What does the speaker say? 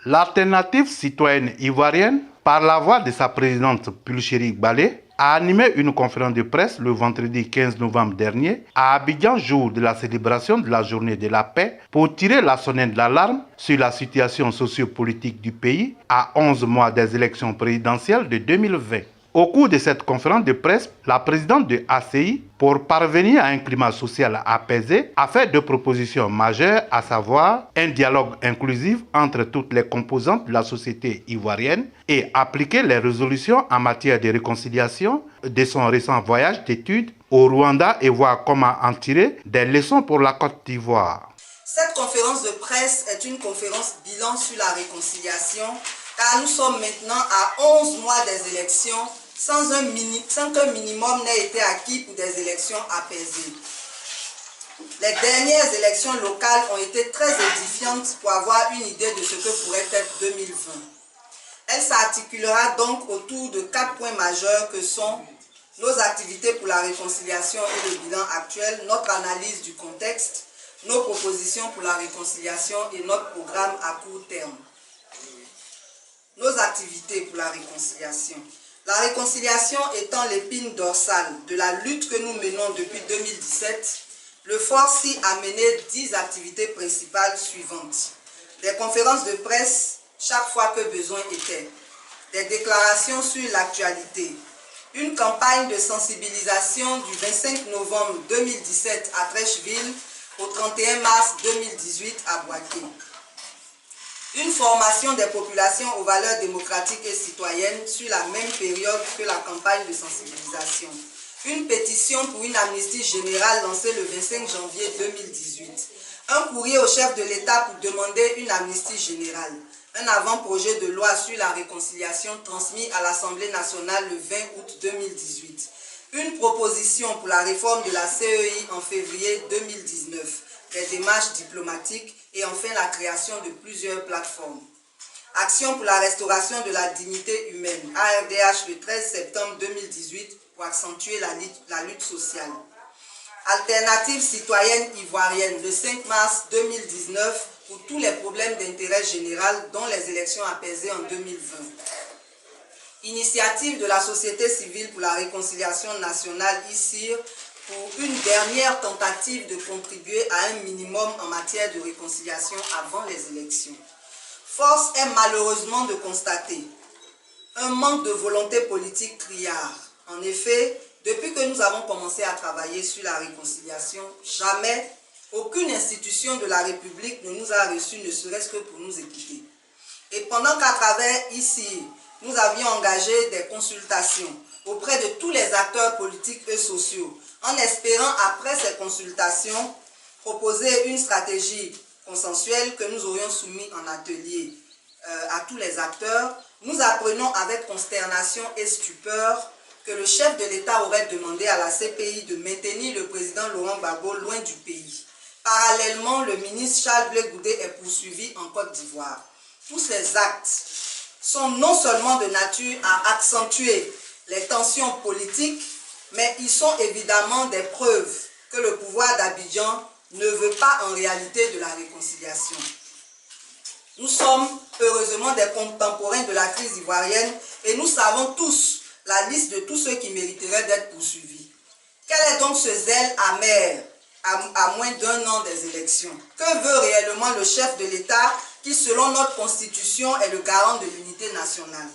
L'alternative citoyenne ivoirienne, par la voix de sa présidente Pulchéri Balé, a animé une conférence de presse le vendredi 15 novembre dernier à Abidjan, jour de la célébration de la journée de la paix, pour tirer la sonnette d'alarme sur la situation sociopolitique du pays à 11 mois des élections présidentielles de 2020. Au cours de cette conférence de presse, la présidente de ACI, pour parvenir à un climat social apaisé, a fait deux propositions majeures, à savoir un dialogue inclusif entre toutes les composantes de la société ivoirienne et appliquer les résolutions en matière de réconciliation de son récent voyage d'études au Rwanda et voir comment en tirer des leçons pour la Côte d'Ivoire. Cette conférence de presse est une conférence bilan sur la réconciliation, car nous sommes maintenant à 11 mois des élections sans qu'un minimum n'ait été acquis pour des élections apaisées. Les dernières élections locales ont été très édifiantes pour avoir une idée de ce que pourrait être 2020. Elle s'articulera donc autour de 4 points majeurs que sont nos activités pour la réconciliation et le bilan actuel, notre analyse du contexte, nos propositions pour la réconciliation et notre programme à court terme. Nos activités pour la réconciliation. La réconciliation étant l'épine dorsale de la lutte que nous menons depuis 2017, le FORCI a mené 10 activités principales suivantes. Des conférences de presse chaque fois que besoin était, des déclarations sur l'actualité, une campagne de sensibilisation du 25 novembre 2017 à Trècheville au 31 mars 2018 à Boaké. Une formation des populations aux valeurs démocratiques et citoyennes sur la même période que la campagne de sensibilisation. Une pétition pour une amnistie générale lancée le 25 janvier 2018. Un courrier au chef de l'État pour demander une amnistie générale. Un avant-projet de loi sur la réconciliation transmis à l'Assemblée nationale le 20 août 2018. Une proposition pour la réforme de la CEI en février 2019. Des démarches diplomatiques et enfin la création de plusieurs plateformes. Action pour la restauration de la dignité humaine, ARDH le 13 septembre 2018 pour accentuer la lutte sociale. Alternative citoyenne ivoirienne le 5 mars 2019 pour tous les problèmes d'intérêt général dont les élections apaisées en 2020. Initiative de la société civile pour la réconciliation nationale ICIR pour une dernière tentative de contribuer à un minimum en matière de réconciliation avant les élections. Force est malheureusement de constater un manque de volonté politique criard. En effet, depuis que nous avons commencé à travailler sur la réconciliation, jamais aucune institution de la République ne nous a reçus, ne serait-ce que pour nous écouter. Et pendant qu'à travers ICIR, nous avions engagé des consultations auprès de tous les acteurs politiques et sociaux, en espérant, après ces consultations, proposer une stratégie consensuelle que nous aurions soumise en atelier à tous les acteurs, nous apprenons avec consternation et stupeur que le chef de l'État aurait demandé à la CPI de maintenir le président Laurent Gbagbo loin du pays. Parallèlement, le ministre Charles Blé Goudé est poursuivi en Côte d'Ivoire. Tous ces actes sont non seulement de nature à accentuer les tensions politiques, mais ils sont évidemment des preuves que le pouvoir d'Abidjan ne veut pas en réalité de la réconciliation. Nous sommes heureusement des contemporains de la crise ivoirienne et nous savons tous la liste de tous ceux qui mériteraient d'être poursuivis. Quel est donc ce zèle amer à moins d'1 an des élections? Que veut réellement le chef de l'État qui, selon notre constitution, est le garant de l'unité nationale?